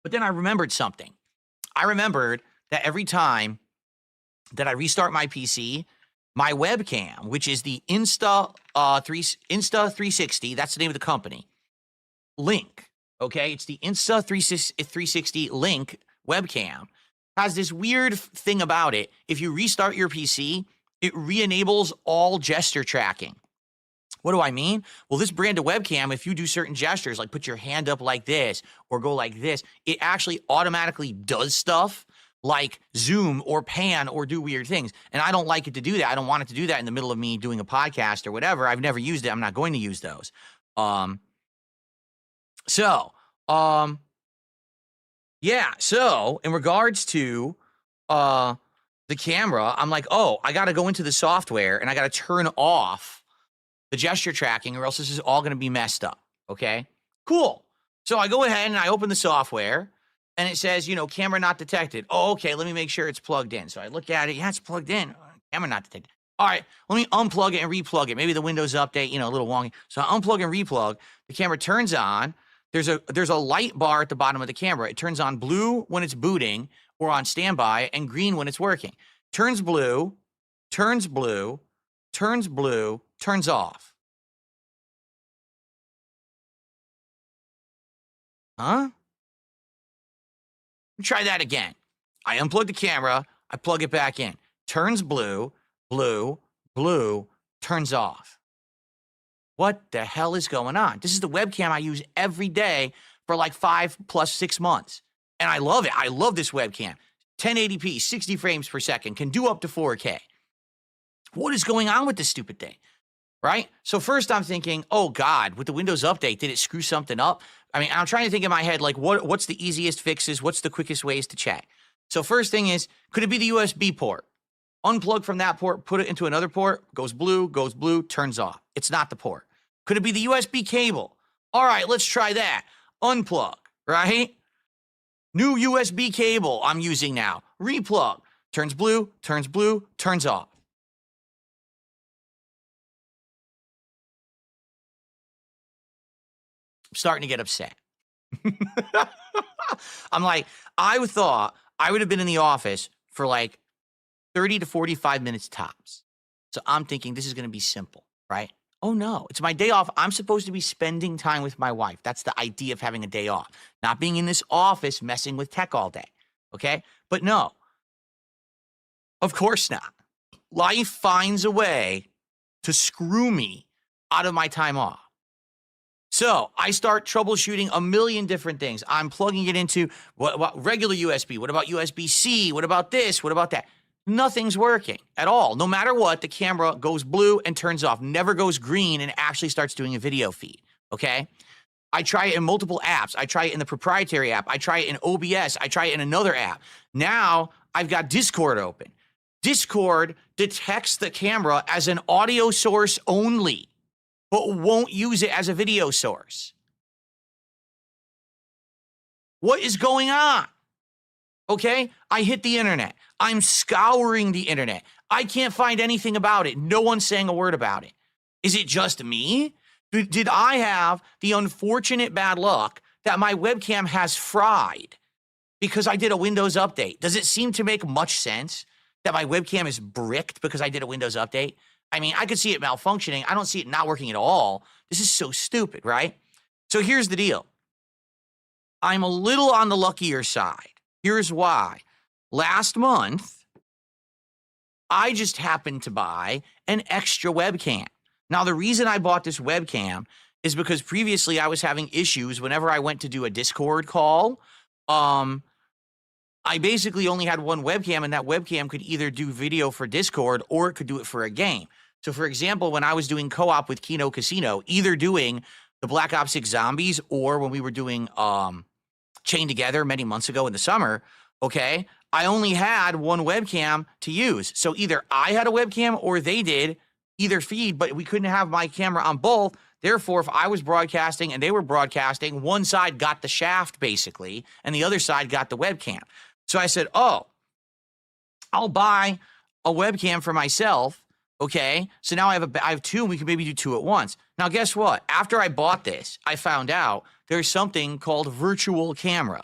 But then I remembered something. I remembered that every time that I restart my PC, my webcam, which is the Insta360, that's the name of the company, Link, okay? It's the Insta360 Link webcam, has this weird thing about it. If you restart your PC, it re-enables all gesture tracking. What do I mean? Well, this brand of webcam, if you do certain gestures, like put your hand up like this or go like this, it actually automatically does stuff like zoom or pan or do weird things. And I don't like it to do that. I don't want it to do that in the middle of me doing a podcast or whatever. I've never used it. I'm not going to use those. Yeah. So in regards to the camera, I'm like, oh, I got to go into the software and I got to turn off the gesture tracking or else this is all going to be messed up. Okay, cool. So I go ahead and I open the software and it says, you know, camera not detected. Oh, okay, let me make sure it's plugged in. So I look at it. Yeah, it's plugged in. Camera not detected. All right, let me unplug it and replug it. Maybe the Windows update, you know, a little wonky. So I unplug and replug. The camera turns on. There's a light bar at the bottom of the camera. It turns on blue when it's booting or on standby and green when it's working. Turns blue, turns blue, turns blue, turns off. Huh? Try that again. I unplug the camera. I plug it back in. Turns blue, blue, blue, turns off. What the hell is going on? This is the webcam I use every day for like 5 plus 6 months. And I love it. I love this webcam. 1080p, 60 frames per second, can do up to 4K. What is going on with this stupid thing? Right? So first I'm thinking, oh God, with the Windows update, did it screw something up? I mean, I'm trying to think in my head, like what's the easiest fixes? What's the quickest ways to check? So first thing is, could it be the USB port? Unplug from that port, put it into another port, goes blue, turns off. It's not the port. Could it be the USB cable? All right, let's try that. Unplug, right? New USB cable I'm using now. Replug. Turns blue, turns off. I'm starting to get upset. I'm like, I thought I would have been in the office for like 30 to 45 minutes tops. So I'm thinking this is going to be simple, right? Oh no, it's my day off. I'm supposed to be spending time with my wife. That's the idea of having a day off, not being in this office messing with tech all day. Okay. But no, of course not. Life finds a way to screw me out of my time off. So I start troubleshooting a million different things. I'm plugging it into what regular USB. What about USB-C? What about this? What about that? Nothing's working at all. No matter what, the camera goes blue and turns off, never goes green and actually starts doing a video feed, okay? I try it in multiple apps. I try it in the proprietary app. I try it in OBS. I try it in another app. Now I've got Discord open. Discord detects the camera as an audio source only, but won't use it as a video source. What is going on? Okay, I hit the internet. I'm scouring the internet. I can't find anything about it. No one's saying a word about it. Is it just me? Did I have the unfortunate bad luck that my webcam has fried because I did a Windows update? Does it seem to make much sense that my webcam is bricked because I did a Windows update? I mean, I could see it malfunctioning. I don't see it not working at all. This is so stupid, right? So here's the deal. I'm a little on the luckier side. Here's why. Last month, I just happened to buy an extra webcam. Now, the reason I bought this webcam is because previously I was having issues whenever I went to do a Discord call. I basically only had one webcam, and that webcam could either do video for Discord or it could do it for a game. So, for example, when I was doing co-op with Kino Casino, either doing the Black Ops 6 Zombies or when we were doing Chained Together many months ago in the summer, okay, I only had one webcam to use. So either I had a webcam or they did, either feed, but we couldn't have my camera on both. Therefore, if I was broadcasting and they were broadcasting, one side got the shaft basically, and the other side got the webcam. So I said, oh, I'll buy a webcam for myself. Okay, so now I have two, and we can maybe do two at once. Now, guess what? After I bought this, I found out there's something called virtual camera.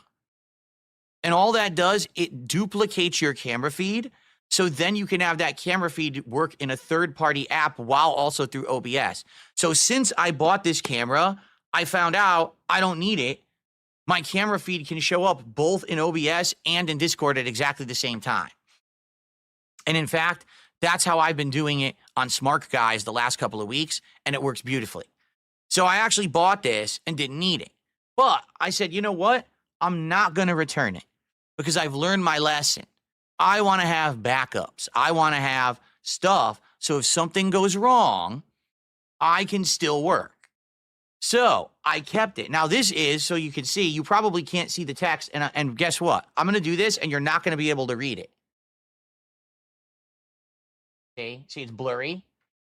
And all that does, it duplicates your camera feed. So then you can have that camera feed work in a third-party app while also through OBS. So since I bought this camera, I found out I don't need it. My camera feed can show up both in OBS and in Discord at exactly the same time. And in fact, that's how I've been doing it on Smart Guys the last couple of weeks, and it works beautifully. So I actually bought this and didn't need it. But I said, you know what? I'm not going to return it because I've learned my lesson. I want to have backups. I want to have stuff so if something goes wrong, I can still work. So I kept it. Now this is, so you can see, you probably can't see the text, and guess what? I'm going to do this and you're not going to be able to read it. Okay, see it's blurry.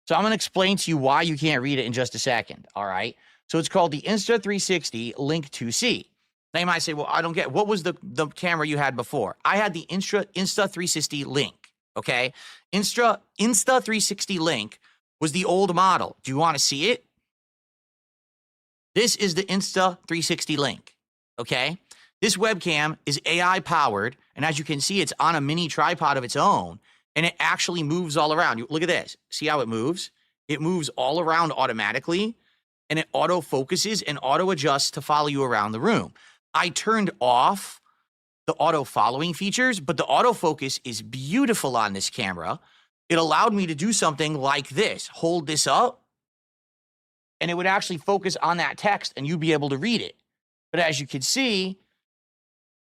So I'm going to explain to you why you can't read it in just a second, all right? So it's called the Insta360 Link 2C. Now you might say, well, I don't get, what was the camera you had before? I had the Insta360 Link, okay? Insta360 Link was the old model. Do you want to see it? This is the Insta360 Link, okay? This webcam is AI powered, and as you can see, it's on a mini tripod of its own, and it actually moves all around. Look at this. See how it moves? It moves all around automatically, and it auto focuses and auto adjusts to follow you around the room. I turned off the auto following features, but the autofocus is beautiful on this camera. It allowed me to do something like this. Hold this up, and it would actually focus on that text, and you'd be able to read it. But as you can see,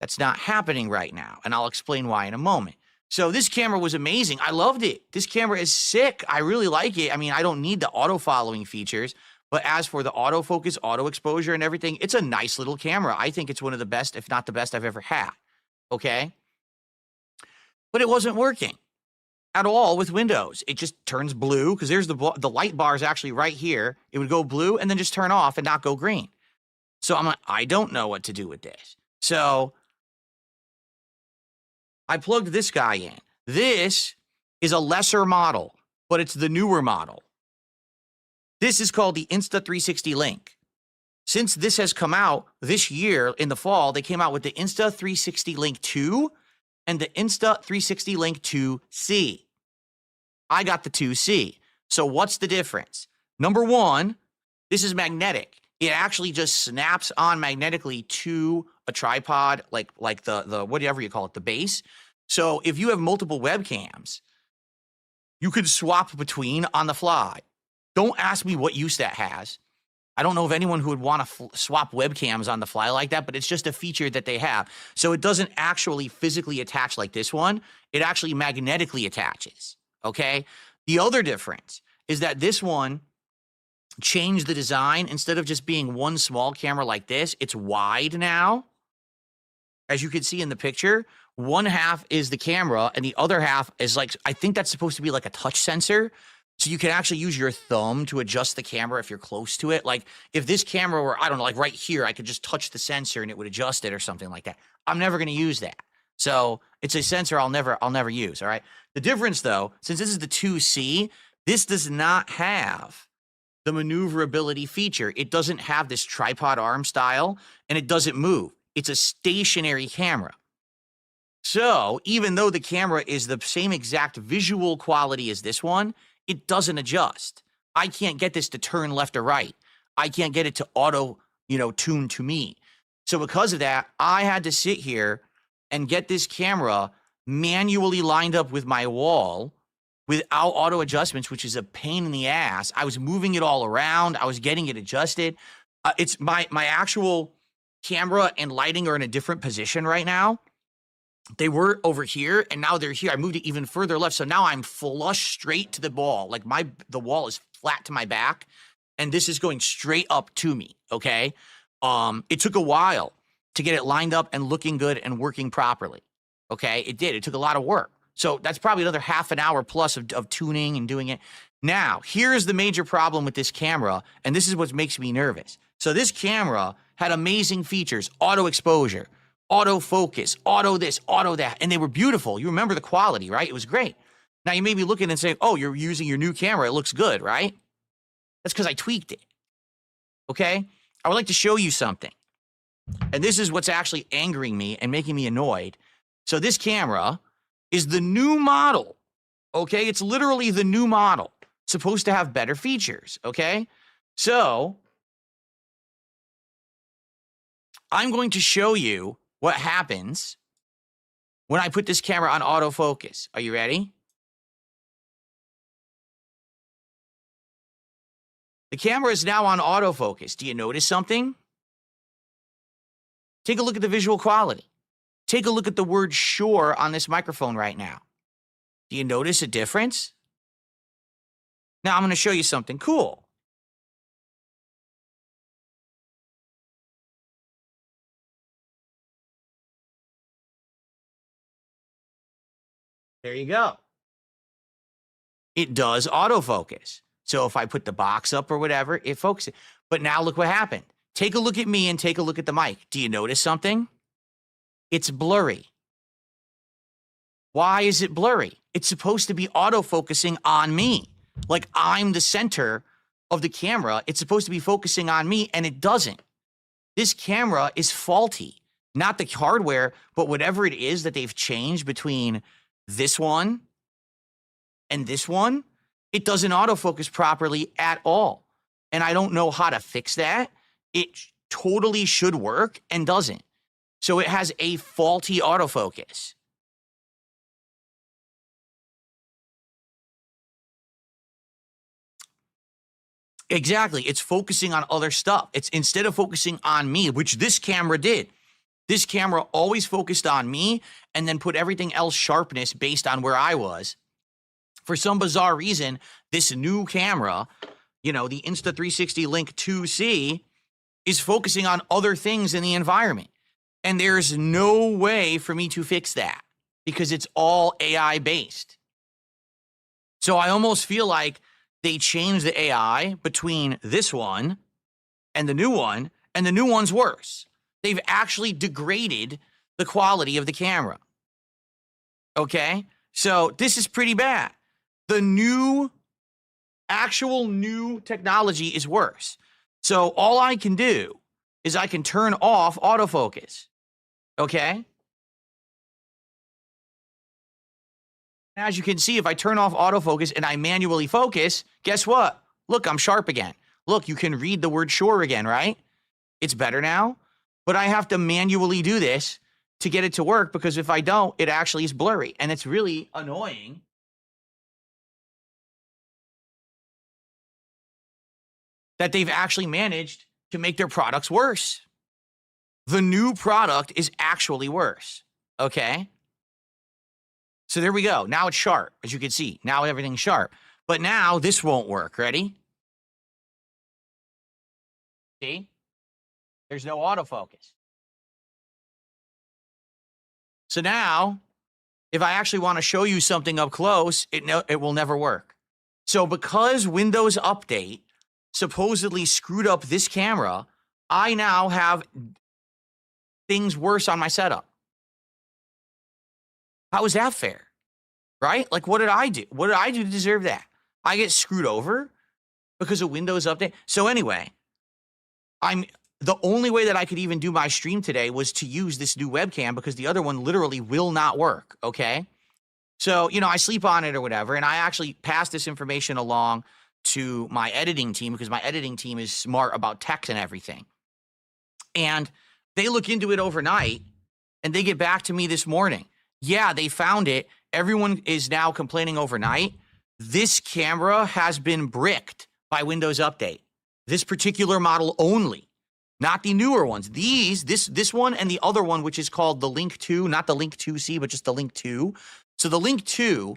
that's not happening right now, and I'll explain why in a moment. So this camera was amazing. I loved it. This camera is sick. I really like it. I mean, I don't need the auto following features, but as for the autofocus, auto exposure, and everything, it's a nice little camera. I think it's one of the best, if not the best I've ever had, okay? But it wasn't working at all with Windows. It just turns blue, because there's the light bar is actually right here. It would go blue and then just turn off and not go green. So I'm like, I don't know what to do with this. So I plugged this guy in. This is a lesser model, but it's the newer model. This is called the Insta360 Link. Since this has come out this year in the fall, they came out with the Insta360 Link 2 and the Insta360 Link 2C. I got the 2C. So what's the difference? Number one, this is magnetic. It actually just snaps on magnetically to a tripod, like the whatever you call it, the base. So if you have multiple webcams, you could swap between on the fly. Don't ask me what use that has. I don't know of anyone who would want to swap webcams on the fly like that, but it's just a feature that they have. So it doesn't actually physically attach like this one. It actually magnetically attaches, okay? The other difference is that this one changed the design. Instead of just being one small camera like this, it's wide now. As you can see in the picture, one half is the camera and the other half is like, I think that's supposed to be like a touch sensor. So you can actually use your thumb to adjust the camera if you're close to it. Like if this camera were, I don't know, like right here, I could just touch the sensor and it would adjust it or something like that. I'm never going to use that. So it's a sensor I'll never use, all right? The difference though, since this is the 2C, this does not have the maneuverability feature. It doesn't have this tripod arm style and it doesn't move. It's a stationary camera. So even though the camera is the same exact visual quality as this one, it doesn't adjust. I can't get this to turn left or right. I can't get it to auto, tune to me. So because of that, I had to sit here and get this camera manually lined up with my wall without auto adjustments, which is a pain in the ass. I was moving it all around. I was getting it adjusted. It's my actual camera and lighting are in a different position right now. They were over here and now they're here. I moved it even further left. So now I'm flush straight to the wall. Like the wall is flat to my back and this is going straight up to me. Okay. It took a while to get it lined up and looking good and working properly. Okay. It did. It took a lot of work. So that's probably another half an hour plus of tuning and doing it. Now, here's the major problem with this camera. And this is what makes me nervous. So this camera had amazing features, auto exposure, auto focus, auto this, auto that, and they were beautiful. You remember the quality, right? It was great. Now you may be looking and saying, oh, you're using your new camera. It looks good, right? That's because I tweaked it. Okay? I would like to show you something. And this is what's actually angering me and making me annoyed. So this camera is the new model, okay? It's literally the new model. It's supposed to have better features, okay? So I'm going to show you what happens when I put this camera on autofocus. Are you ready? The camera is now on autofocus. Do you notice something? Take a look at the visual quality. Take a look at the word sure on this microphone right now. Do you notice a difference? Now I'm going to show you something cool. There you go. It does autofocus. So if I put the box up or whatever, it focuses. But now look what happened. Take a look at me and take a look at the mic. Do you notice something? It's blurry. Why is it blurry? It's supposed to be autofocusing on me. Like I'm the center of the camera. It's supposed to be focusing on me, and it doesn't. This camera is faulty. Not the hardware, but whatever it is that they've changed between this one and this one, it doesn't autofocus properly at all. And I don't know how to fix that. It totally should work and doesn't. So it has a faulty autofocus. Exactly. It's focusing on other stuff. It's instead of focusing on me, which this camera did. This camera always focused on me and then put everything else sharpness based on where I was. For some bizarre reason, this new camera, you know, the Insta360 Link 2C, is focusing on other things in the environment. And there's no way for me to fix that because it's all AI based. So I almost feel like they changed the AI between this one and the new one's worse. They've actually degraded the quality of the camera. Okay? So this is pretty bad. The actual new technology is worse. So all I can do is I can turn off autofocus. Okay? As you can see, if I turn off autofocus and I manually focus, guess what? Look, I'm sharp again. Look, you can read the word sure again, right? It's better now, but I have to manually do this to get it to work because if I don't, it actually is blurry and it's really annoying. That they've actually managed to make their products worse. The new product is actually worse, okay? So there we go. Now it's sharp, as you can see. Now everything's sharp. But now this won't work. Ready? See? There's no autofocus. So now, if I actually want to show you something up close, it will never work. So because Windows Update supposedly screwed up this camera, I now have things worse on my setup. How is that fair? Right? Like, what did I do? What did I do to deserve that? I get screwed over because of Windows Update. So anyway, the only way that I could even do my stream today was to use this new webcam because the other one literally will not work, okay? So, you know, I sleep on it or whatever, and I actually pass this information along to my editing team because my editing team is smart about tech and everything. And they look into it overnight, and they get back to me this morning. Yeah, they found it. Everyone is now complaining overnight. This camera has been bricked by Windows Update. This particular model only, not the newer ones. This one and the other one, which is called the Link 2, not the Link 2C, but just the Link 2. So the Link 2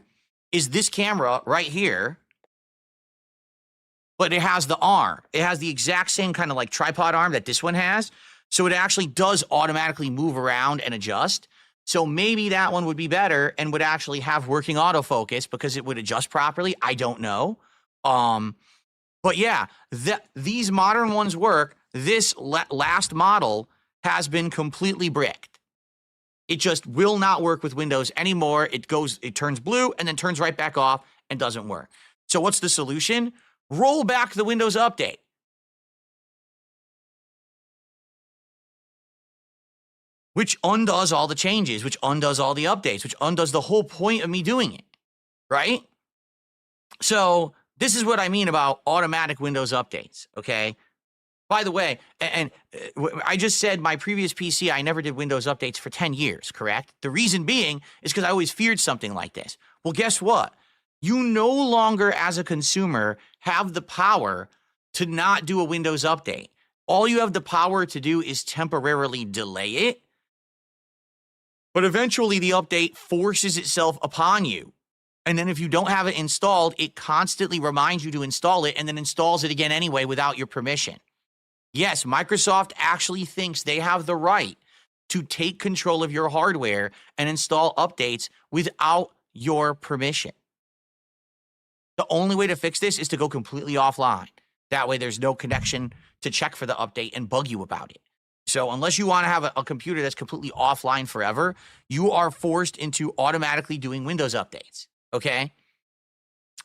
is this camera right here, but it has the arm. It has the exact same kind of like tripod arm that this one has. So it actually does automatically move around and adjust. So maybe that one would be better and would actually have working autofocus because it would adjust properly. I don't know. But yeah, these modern ones work. This last model has been completely bricked. It just will not work with Windows anymore. It turns blue and then turns right back off and doesn't work. So what's the solution? Roll back the Windows Update. which undoes all the changes, which undoes all the updates, which undoes the whole point of me doing it, right? So this is what I mean about automatic Windows updates, okay? By the way, I just said my previous PC, I never did Windows updates for 10 years, correct? The reason being is because I always feared something like this. Well, guess what? You no longer, as a consumer, have the power to not do a Windows update. All you have the power to do is temporarily delay it, but eventually the update forces itself upon you. And then if you don't have it installed, it constantly reminds you to install it and then installs it again anyway without your permission. Yes, Microsoft actually thinks they have the right to take control of your hardware and install updates without your permission. The only way to fix this is to go completely offline. That way there's no connection to check for the update and bug you about it. So unless you want to have a computer that's completely offline forever, you are forced into automatically doing Windows updates, okay?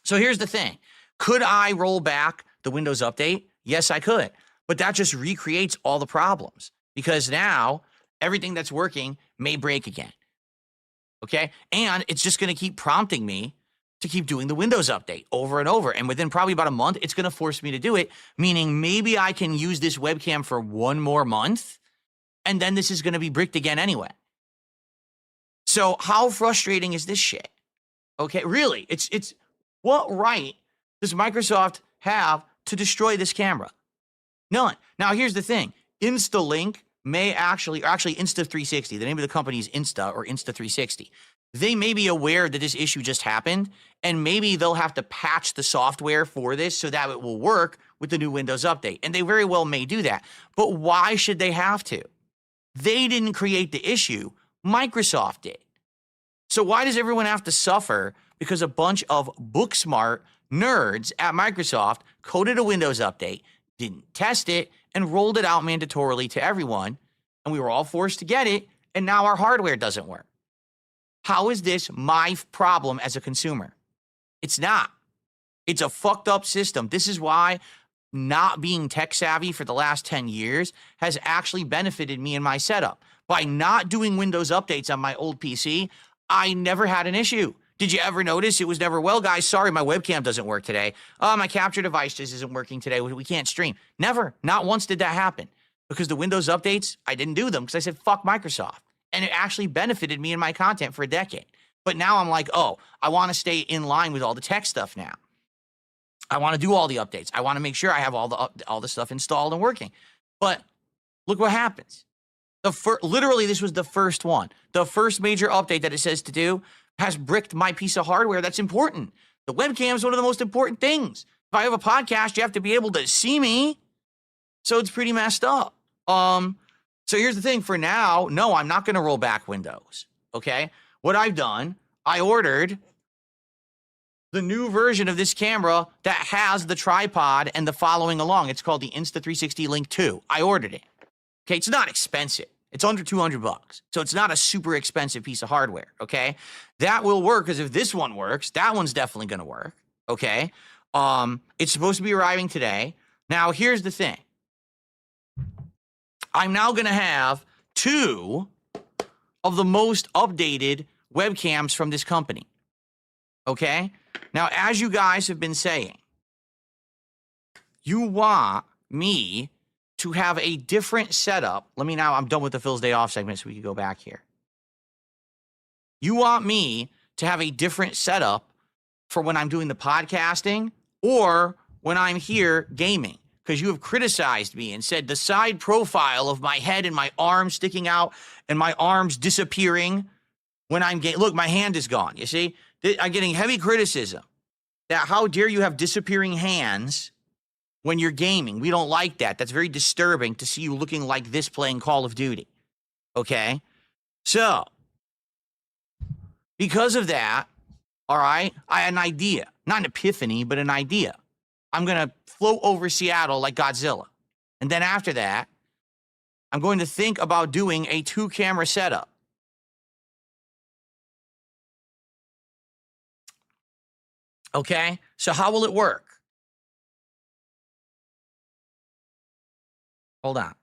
So here's the thing. Could I roll back the Windows update? Yes, I could. But that just recreates all the problems because now everything that's working may break again, okay? And it's just going to keep prompting me to keep doing the Windows update over and over. And within probably about a month, it's going to force me to do it, meaning maybe I can use this webcam for one more month, and then this is going to be bricked again anyway. So how frustrating is this shit? Okay, really, it's what right does Microsoft have to destroy this camera? None. Now, here's the thing. InstaLink may actually Insta360, the name of the company is Insta or Insta360. They may be aware that this issue just happened, and maybe they'll have to patch the software for this so that it will work with the new Windows update. And they very well may do that. But why should they have to? They didn't create the issue. Microsoft did. So why does everyone have to suffer because a bunch of book-smart nerds at Microsoft coded a Windows update, didn't test it, and rolled it out mandatorily to everyone, and we were all forced to get it, and now our hardware doesn't work? How is this my problem as a consumer? It's not. It's a fucked up system. This is why not being tech savvy for the last 10 years has actually benefited me in my setup. By not doing Windows updates on my old PC, I never had an issue. Did you ever notice it was never, well, guys, sorry, my webcam doesn't work today. Oh, my capture device just isn't working today. We can't stream. Never. Not once did that happen. Because the Windows updates, I didn't do them because I said, fuck Microsoft. And it actually benefited me in my content for a decade. But now I'm like, oh, I want to stay in line with all the tech stuff now. I want to do all the updates. I want to make sure I have all the stuff installed and working. But look what happens. Literally, this was the first one. The first major update that it says to do has bricked my piece of hardware that's important. The webcam is one of the most important things. If I have a podcast, you have to be able to see me. So it's pretty messed up. So here's the thing. For now, no, I'm not going to roll back Windows, okay? What I've done, I ordered the new version of this camera that has the tripod and the following along. It's called the Insta360 Link 2. I ordered it. Okay, it's not expensive. It's under $200. So it's not a super expensive piece of hardware, okay? That will work because if this one works, that one's definitely going to work, okay? It's supposed to be arriving today. Now, here's the thing. I'm now going to have 2 of the most updated webcams from this company, okay? Now, as you guys have been saying, you want me to have a different setup. I'm done with the Phil's Day Off segment so we can go back here. You want me to have a different setup for when I'm doing the podcasting or when I'm here gaming, because you have criticized me and said the side profile of my head and my arms sticking out and my arms disappearing when I'm look, my hand is gone. You see, I'm getting heavy criticism that how dare you have disappearing hands when you're gaming. We don't like that. That's very disturbing to see you looking like this playing Call of Duty. Okay? So, because of that, all right, I had an idea. Not an epiphany, but an idea. I'm going to float over Seattle like Godzilla. And then after that, I'm going to think about doing a 2-camera setup. Okay? So how will it work? Hold on.